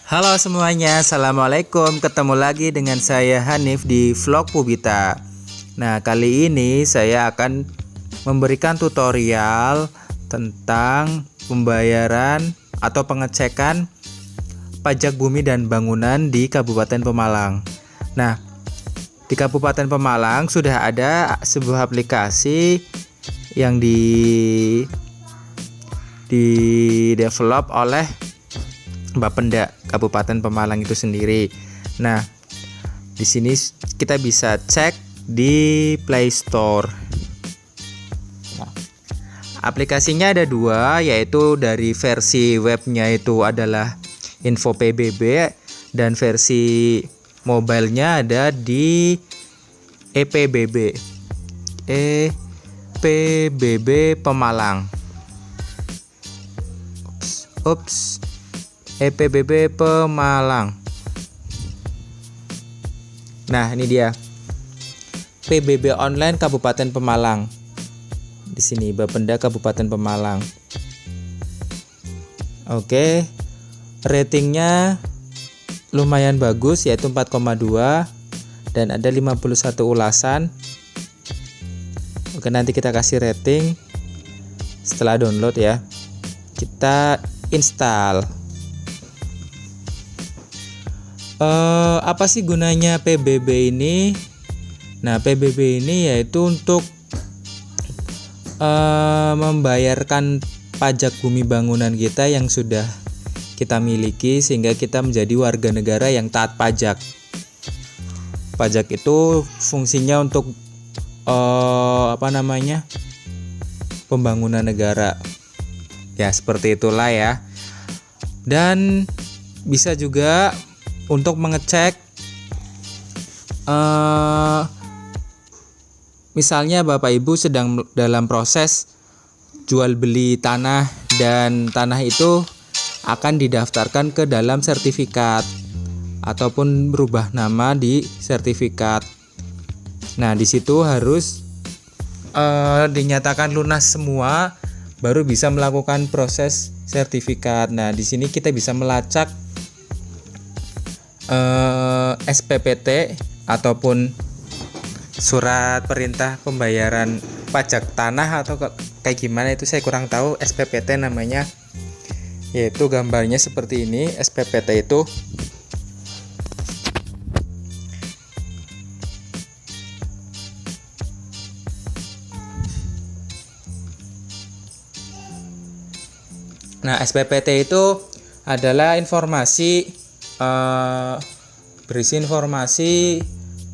Halo semuanya, Assalamualaikum. Ketemu lagi dengan saya Hanif di vlog Pubita. Nah, kali ini saya akan memberikan tutorial tentang pembayaran atau pengecekan pajak bumi dan bangunan di Kabupaten Pemalang. Nah, di Kabupaten Pemalang sudah ada sebuah aplikasi yang di-develop oleh Bapenda Kabupaten Pemalang itu sendiri. Nah, di sini kita bisa cek di Play Store. Nah, aplikasinya ada dua, yaitu dari versi webnya itu adalah Info PBB dan versi mobilenya ada di EPBB Pemalang. EPBB Pemalang. Nah, ini dia PBB online Kabupaten Pemalang. Di sini Bapenda Kabupaten Pemalang. Oke. Ratingnya lumayan bagus, yaitu 4,2 dan ada 51 ulasan. Oke, nanti kita kasih rating setelah download ya. Kita install. Apa sih gunanya PBB ini? Nah, PBB ini yaitu untuk membayarkan pajak bumi bangunan kita yang sudah kita miliki, sehingga kita menjadi warga negara yang taat pajak. Pajak itu fungsinya untuk pembangunan negara. Ya, seperti itulah ya. Dan bisa juga untuk mengecek misalnya Bapak Ibu sedang dalam proses jual beli tanah dan tanah itu akan didaftarkan ke dalam sertifikat ataupun berubah nama di sertifikat. Nah, di situ harus dinyatakan lunas semua baru bisa melakukan proses sertifikat. Nah, di sini kita bisa melacak SPPT ataupun surat perintah pembayaran pajak tanah atau kayak gimana itu saya kurang tahu. SPPT namanya, yaitu gambarnya seperti ini. SPPT itu SPPT itu adalah informasi berisi informasi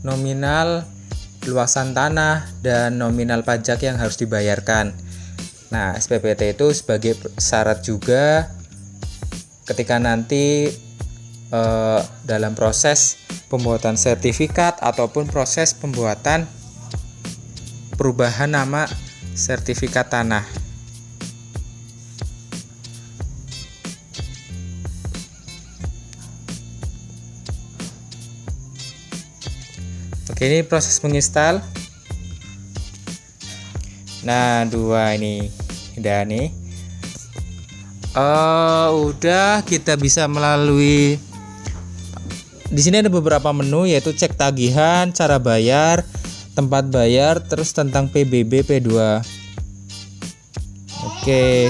nominal luasan tanah dan nominal pajak yang harus dibayarkan. Nah, SPPT itu sebagai syarat juga ketika nanti dalam proses pembuatan sertifikat ataupun proses pembuatan perubahan nama sertifikat tanah. Oke, ini proses menginstal. Nah, dua ini udah nih. Udah kita bisa melalui di sini ada beberapa menu, yaitu cek tagihan, cara bayar, tempat bayar, terus tentang PBB P2. Oke.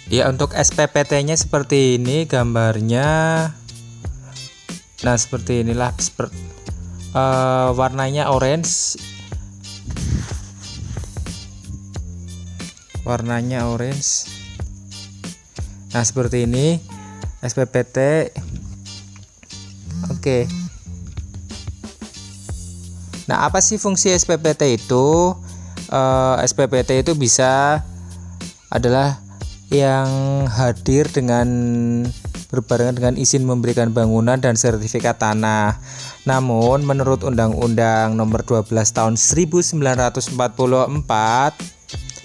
Ya, untuk SPPT-nya seperti ini gambarnya. Nah, seperti inilah, warnanya orange. Nah, seperti ini SPPT. Oke. Nah, apa sih fungsi SPPT itu? SPPT itu bisa adalah yang hadir berbarengan dengan izin memberikan bangunan dan sertifikat tanah. Namun, menurut Undang-Undang Nomor 12 Tahun 1944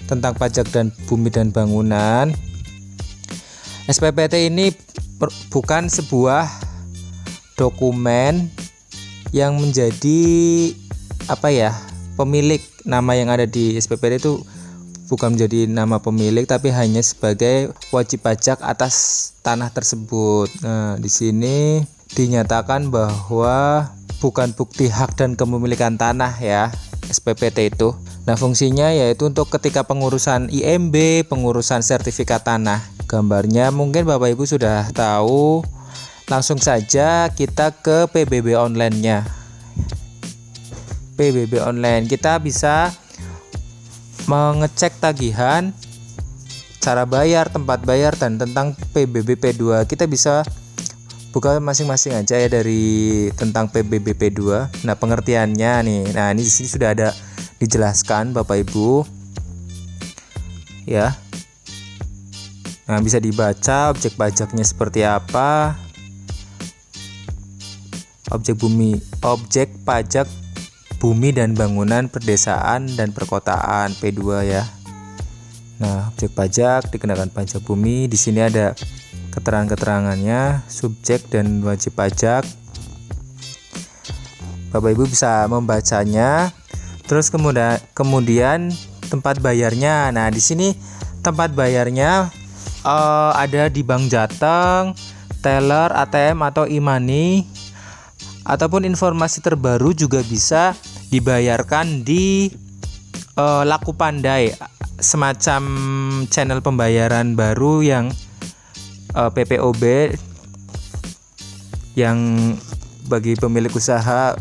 tentang pajak dan bumi dan bangunan, SPPT ini bukan sebuah dokumen yang menjadi pemilik nama yang ada di SPPT itu bukan menjadi nama pemilik tapi hanya sebagai wajib pajak atas tanah tersebut. Nah, di sini dinyatakan bahwa bukan bukti hak dan kepemilikan tanah ya, SPPT itu. Nah, fungsinya yaitu untuk ketika pengurusan IMB, pengurusan sertifikat tanah. Gambarnya mungkin Bapak Ibu sudah tahu. Langsung saja kita ke PBB online-nya. PBB online, kita bisa mengecek tagihan, cara bayar, tempat bayar, dan tentang PBB P2. Kita bisa buka masing-masing aja ya dari tentang PBB P2. Nah, pengertiannya nih. Nah, ini di sini sudah ada dijelaskan Bapak Ibu. Ya. Nah, bisa dibaca objek pajaknya seperti apa. Objek pajak bumi dan bangunan perdesaan dan perkotaan P2 ya. Nah, objek pajak dikenakan pajak bumi. Di sini ada keterangan-keterangannya, subjek dan wajib pajak. Bapak Ibu bisa membacanya. Terus kemudian tempat bayarnya. Nah, di sini tempat bayarnya ada di Bank Jateng, teller, ATM atau e-money. Ataupun informasi terbaru juga bisa dibayarkan di Laku Pandai, semacam channel pembayaran baru yang PPOB yang bagi pemilik usaha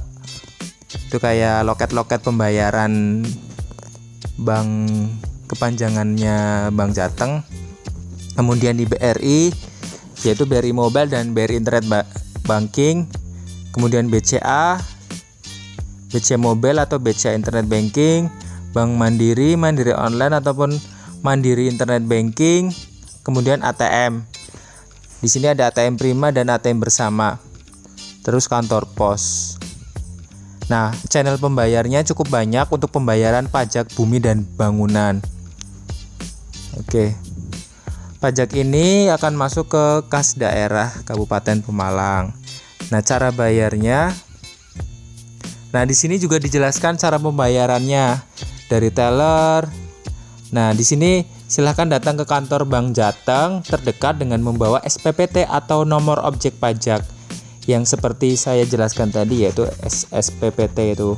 itu kayak loket-loket pembayaran bank kepanjangannya Bank Jateng. Kemudian di BRI yaitu BRI Mobile dan BRI Internet Banking. Kemudian BCA Mobile atau BCA Internet Banking, Bank Mandiri, Mandiri Online ataupun Mandiri Internet Banking, kemudian ATM. Di sini ada ATM Prima dan ATM bersama. Terus kantor pos. Nah, channel pembayarnya cukup banyak untuk pembayaran pajak bumi dan bangunan. Oke. Pajak ini akan masuk ke kas daerah Kabupaten Pemalang. Nah, cara bayarnya. Nah, di sini juga dijelaskan cara pembayarannya dari teller. Nah, di sini silahkan datang ke kantor Bank Jateng terdekat dengan membawa SPPT atau nomor objek pajak yang seperti saya jelaskan tadi, yaitu SPPT itu.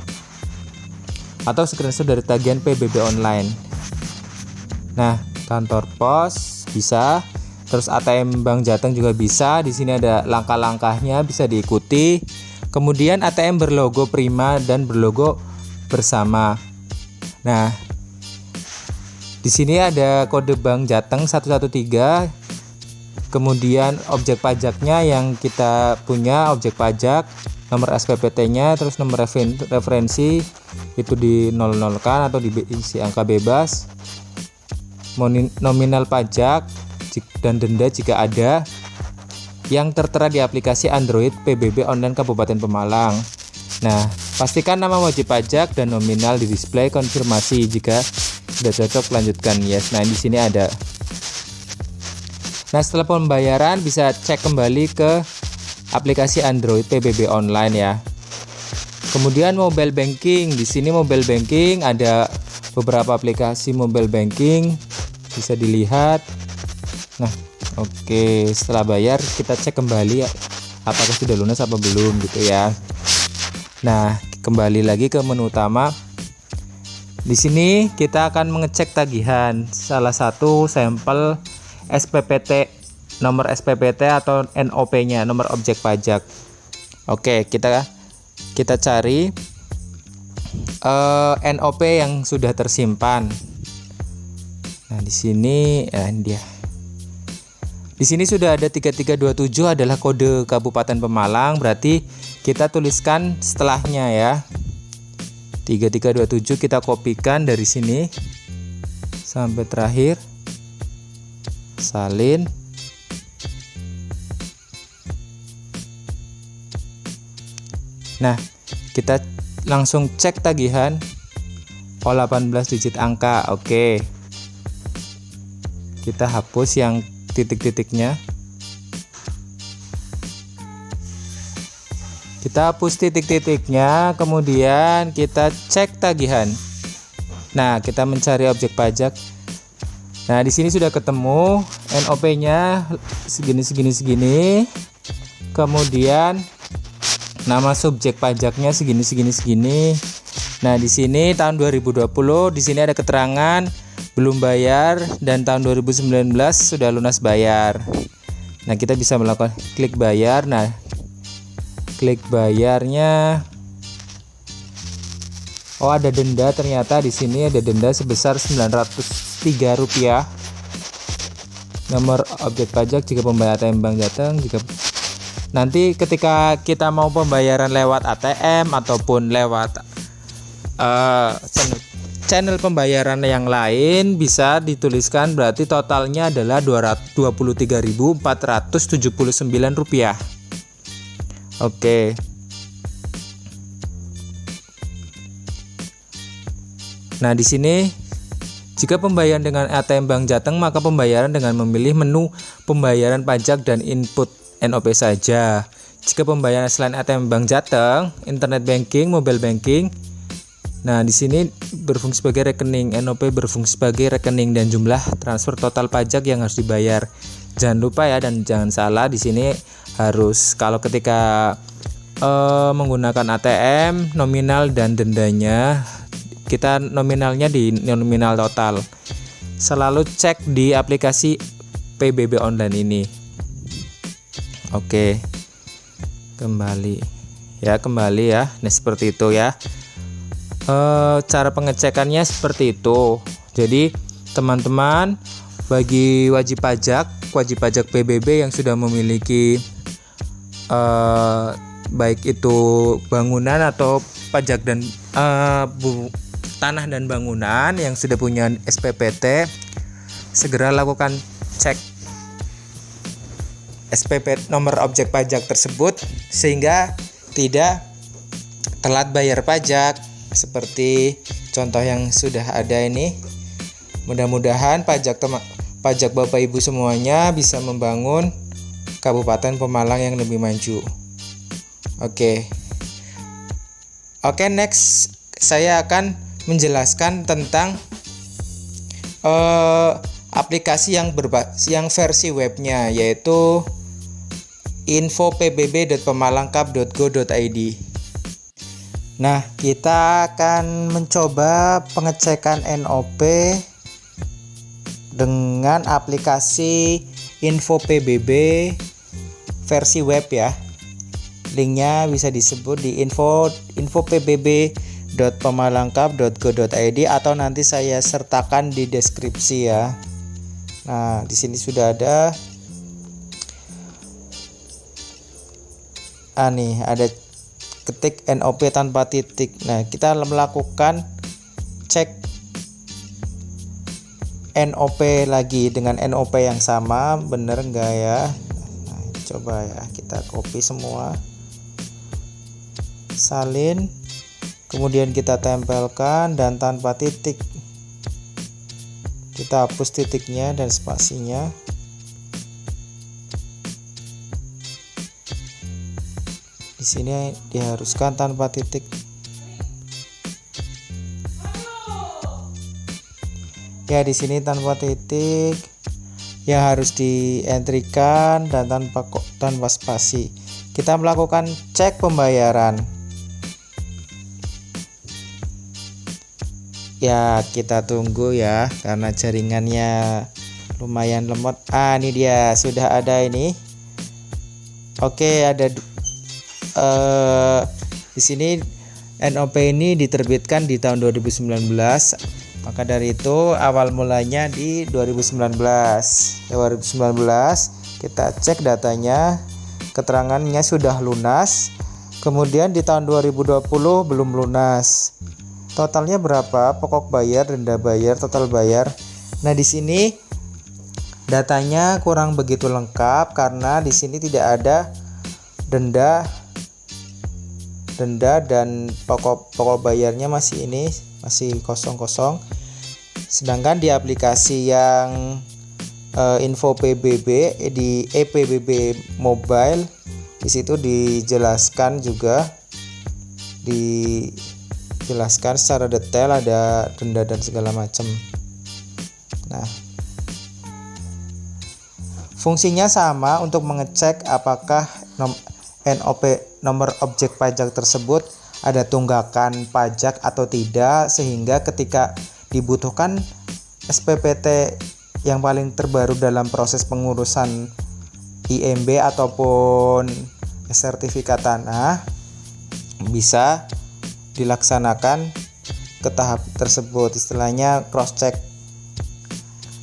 Atau screenshot dari tagihan PBB online. Nah, kantor pos bisa. Terus ATM Bank Jateng juga bisa. Di sini ada langkah-langkahnya bisa diikuti. Kemudian ATM berlogo Prima dan berlogo bersama. Nah, di sini ada kode Bank Jateng 113. Kemudian objek pajaknya yang kita punya objek pajak, nomor SPPT-nya, terus nomor referensi itu di 00-kan atau diisi angka bebas. Nominal pajak dan denda jika ada, yang tertera di aplikasi Android PBB online Kabupaten Pemalang. Nah, pastikan nama wajib pajak dan nominal di display, konfirmasi jika sudah cocok, lanjutkan yes. Nah, di sini ada. Nah, setelah pembayaran bisa cek kembali ke aplikasi Android PBB online ya. Kemudian mobile banking. Di sini mobile banking ada beberapa aplikasi mobile banking bisa dilihat. Nah, oke, setelah bayar kita cek kembali apakah sudah lunas apa belum gitu ya. Nah, kembali lagi ke menu utama. Di sini kita akan mengecek tagihan. Salah satu sampel SPPT, nomor SPPT atau NOP-nya, nomor objek pajak. Oke, kita cari NOP yang sudah tersimpan. Nah, di sini dia. Di sini sudah ada 3327 adalah kode Kabupaten Pemalang, berarti kita tuliskan setelahnya ya. 3327 kita kopikan dari sini sampai terakhir. Salin. Nah, kita langsung cek tagihan. 18 digit angka. Oke. Kita hapus yang titik-titiknya. Kita hapus titik-titiknya, kemudian kita cek tagihan. Nah, kita mencari objek pajak. Nah, di sini sudah ketemu NOP-nya segini. Kemudian nama subjek pajaknya segini. Nah, di sini tahun 2020, di sini ada keterangan belum bayar dan tahun 2019 sudah lunas bayar. Nah, kita bisa melakukan klik bayar. Nah, klik bayarnya. Oh, ada denda, ternyata di sini ada denda sebesar Rp903. Nomor objek pajak jika pembayar ATM Bank Jateng, jika nanti ketika kita mau pembayaran lewat ATM ataupun lewat channel pembayaran yang lain bisa dituliskan berarti totalnya adalah Rp23.479. Oke. Nah, di sini jika pembayaran dengan ATM Bank Jateng, maka pembayaran dengan memilih menu pembayaran pajak dan input NOP saja. Jika pembayaran selain ATM Bank Jateng, internet banking, mobile banking, nah di sini berfungsi sebagai rekening. NOP berfungsi sebagai rekening dan jumlah transfer total pajak yang harus dibayar. Jangan lupa ya, dan jangan salah, di sini harus kalau ketika menggunakan ATM, nominal dan dendanya kita nominalnya di nominal total. Selalu cek di aplikasi PBB online ini. Oke. Kembali ya. Nah, seperti itu ya. Cara pengecekannya seperti itu. Jadi, teman-teman, bagi wajib pajak PBB yang sudah memiliki baik itu bangunan atau pajak dan tanah dan bangunan yang sudah punya SPPT, segera lakukan cek SPP nomor objek pajak tersebut sehingga tidak telat bayar pajak seperti contoh yang sudah ada ini. Mudah-mudahan pajak Bapak Ibu semuanya bisa membangun Kabupaten Pemalang yang lebih maju. Oke, next saya akan menjelaskan tentang aplikasi yang versi webnya, yaitu info.pbb.pemalangkap.go.id. Nah, kita akan mencoba pengecekan NOP dengan aplikasi Info PBB versi web ya. Linknya bisa disebut di info.pbb.pemalangkap.go.id atau nanti saya sertakan di deskripsi ya. Nah, di sini sudah ada. Nih ada ketik NOP tanpa titik. Nah, kita melakukan cek NOP lagi dengan NOP yang sama, bener enggak ya? Nah, coba ya, kita copy semua, salin, kemudian kita tempelkan dan tanpa titik. Kita hapus titiknya dan spasinya. Di sini diharuskan tanpa titik. Ya, di sini tanpa titik. Yang harus dientrikan dan tanpa spasi. Kita melakukan cek pembayaran. Ya, kita tunggu ya karena jaringannya lumayan lemot. Ini dia, sudah ada ini. Oke, ada di sini NOP ini diterbitkan di tahun 2019. Maka dari itu awal mulanya di 2019. Kita cek datanya, keterangannya sudah lunas. Kemudian di tahun 2020 belum lunas. Totalnya berapa? Pokok bayar, denda bayar, total bayar. Nah, di sini datanya kurang begitu lengkap karena di sini tidak ada denda dan pokok bayarnya masih kosong. Sedangkan di aplikasi yang Info PBB di ePBB Mobile, di situ dijelaskan secara detail, ada denda dan segala macam. Nah, Fungsinya sama untuk mengecek apakah NOP nomor objek pajak tersebut ada tunggakan pajak atau tidak, sehingga ketika dibutuhkan SPPT yang paling terbaru dalam proses pengurusan IMB ataupun sertifikat tanah bisa dilaksanakan ke tahap tersebut, istilahnya cross check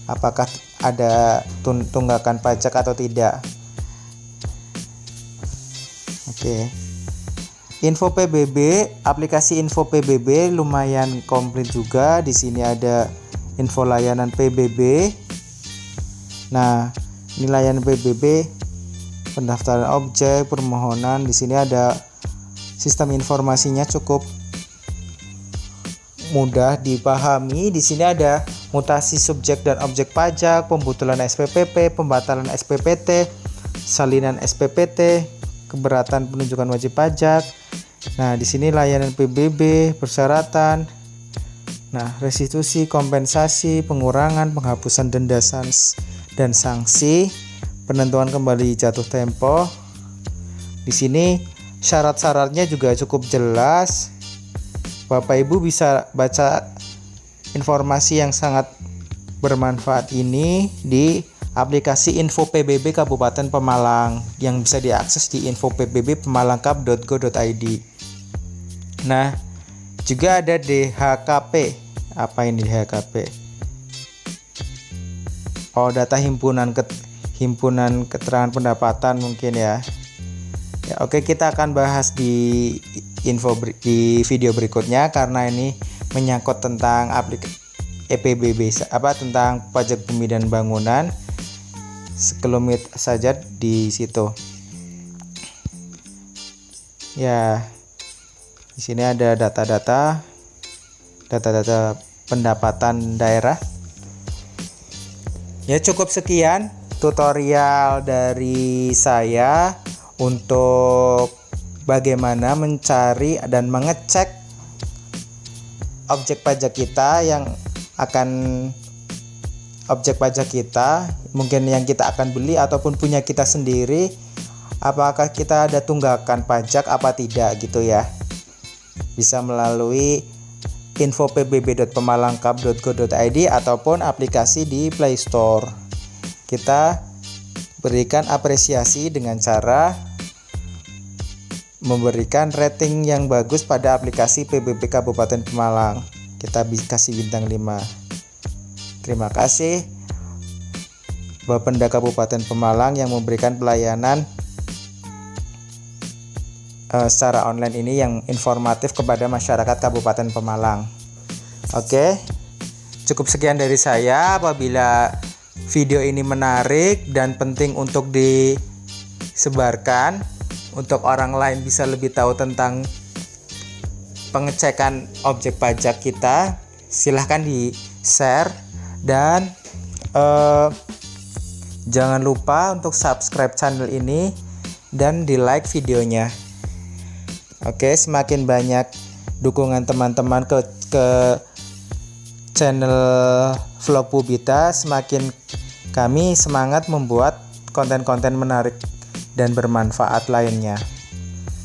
apakah ada tunggakan pajak atau tidak. Oke. Info PBB, aplikasi Info PBB lumayan komplit juga. Di sini ada info layanan PBB. Nah, ini layanan PBB, pendaftaran objek, permohonan. Di sini ada sistem informasinya cukup mudah dipahami. Di sini ada mutasi subjek dan objek pajak, pembutulan SPPP, pembatalan SPPT, salinan SPPT, keberatan penunjukan wajib pajak. Nah, di sini layanan PBB, persyaratan. Nah, restitusi, kompensasi, pengurangan, penghapusan denda dan sanksi, penentuan kembali jatuh tempo. Di sini syarat-syaratnya juga cukup jelas. Bapak Ibu bisa baca informasi yang sangat bermanfaat ini di aplikasi Info PBB Kabupaten Pemalang yang bisa diakses di infopbbpemalangkap.go.id. Nah, juga ada DHKP. Apa ini DHKP? Oh, data himpunan keterangan pendapatan mungkin ya. Ya, oke, kita akan bahas di video berikutnya karena ini menyangkut tentang EPBB tentang pajak bumi dan bangunan. Sekelumit saja di situ. Ya, di sini ada data-data pendapatan daerah. Ya, cukup sekian tutorial dari saya untuk bagaimana mencari dan mengecek objek pajak kita mungkin yang kita akan beli ataupun punya kita sendiri, apakah kita ada tunggakan pajak apa tidak gitu ya. Bisa melalui infopbb.pemalangkap.go.id ataupun aplikasi di Play Store. Kita berikan apresiasi dengan cara memberikan rating yang bagus pada aplikasi PBB Kabupaten Pemalang. Kita kasih bintang 5. Terima kasih Bapenda Kabupaten Pemalang yang memberikan pelayanan secara online ini yang informatif kepada masyarakat Kabupaten Pemalang. Oke, cukup sekian dari saya. Apabila video ini menarik dan penting untuk disebarkan untuk orang lain bisa lebih tahu tentang pengecekan objek pajak kita, silahkan di-share dan jangan lupa untuk subscribe channel ini dan di-like videonya. Oke, semakin banyak dukungan teman-teman ke channel Vlog Pubita, semakin kami semangat membuat konten-konten menarik dan bermanfaat lainnya.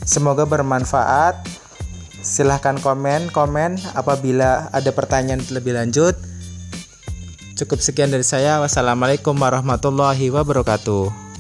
Semoga bermanfaat. Silahkan komen apabila ada pertanyaan lebih lanjut. Cukup sekian dari saya. Wassalamualaikum warahmatullahi wabarakatuh.